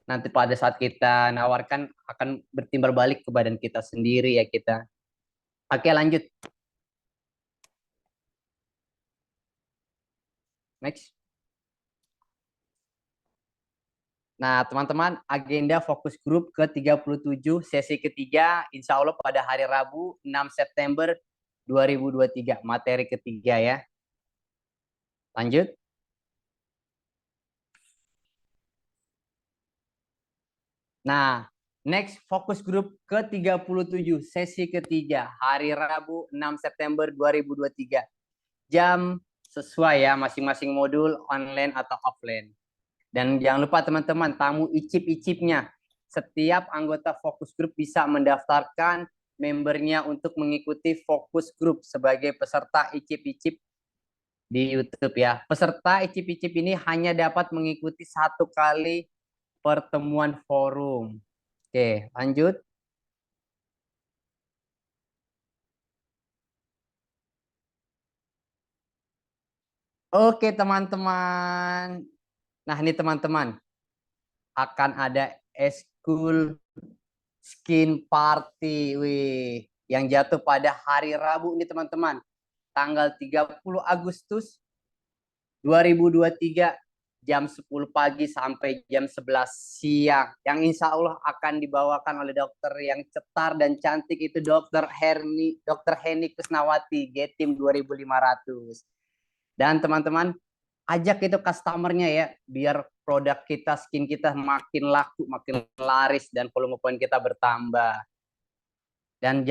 nanti pada saat kita nawarkan akan bertimbal balik ke badan kita sendiri ya kita. Oke, lanjut. Next. Nah, teman-teman, agenda fokus grup ke-37 sesi ketiga insya Allah pada hari Rabu 6 September 2023. Materi ketiga ya. Lanjut. Nah, next fokus grup ke-37 sesi ketiga hari Rabu 6 September 2023. Jam sesuai ya masing-masing modul online atau offline. Dan jangan lupa teman-teman, tamu icip-icipnya. Setiap anggota fokus grup bisa mendaftarkan membernya untuk mengikuti fokus grup sebagai peserta icip-icip di YouTube ya. Peserta icip-icip ini hanya dapat mengikuti 1 kali pertemuan forum. Oke, lanjut. Oke, teman-teman. Nah, ini teman-teman. Akan ada eskul skin party wih yang jatuh pada hari Rabu ini teman-teman. Tanggal 30 Agustus 2023 jam 10 pagi sampai jam 11 siang. Yang insya Allah akan dibawakan oleh dokter yang cetar dan cantik itu Dr. Heni Kusnawati, Getim 2500. Dan teman-teman, ajak itu customernya ya, biar produk kita, skin kita makin laku, makin laris, dan volume poin kita bertambah. Dan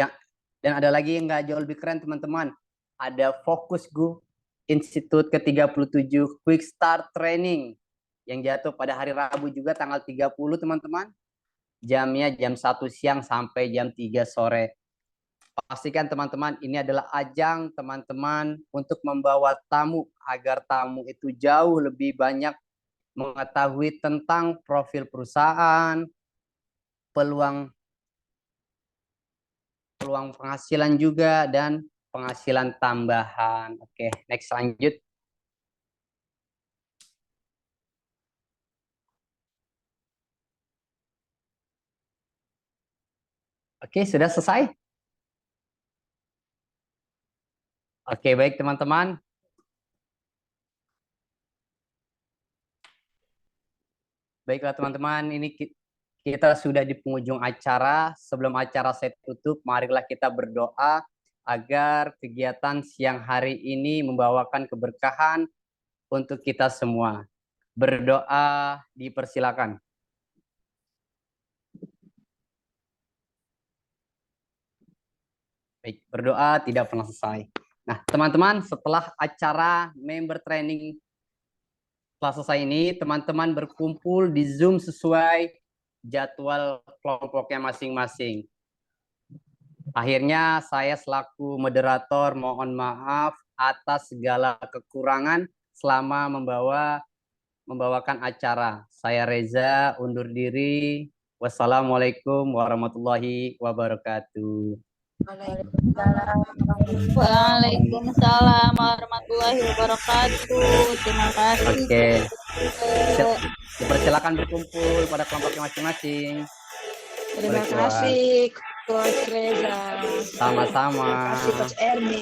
ada lagi yang nggak jauh lebih keren teman-teman. Ada Focus Group Institute ke-37 Quick Start Training yang jatuh pada hari Rabu juga tanggal 30 teman-teman. Jamnya jam 1 siang sampai jam 3 sore. Pastikan teman-teman ini adalah ajang teman-teman untuk membawa tamu agar tamu itu jauh lebih banyak mengetahui tentang profil perusahaan, peluang penghasilan juga dan penghasilan tambahan. Oke, next lanjut. Oke, sudah selesai? Oke, baik teman-teman. Baiklah teman-teman, ini kita sudah di penghujung acara. Sebelum acara saya tutup, marilah kita berdoa agar kegiatan siang hari ini membawakan keberkahan untuk kita semua. Berdoa dipersilakan. Baik, berdoa tidak pernah selesai. Nah, teman-teman, setelah acara member training telah selesai ini, teman-teman berkumpul di Zoom sesuai jadwal kelompoknya masing-masing. Akhirnya saya selaku moderator mohon maaf atas segala kekurangan selama membawa membawakan acara. Saya Reza, undur diri. Wassalamualaikum warahmatullahi wabarakatuh. Waalaikumsalam warahmatullahi wabarakatuh. Terima kasih. Oke. Dipersilakan berkumpul pada kelompoknya masing-masing. Terima Baik, kasih Coach Reza. Sama-sama. Terima kasih Coach Erni.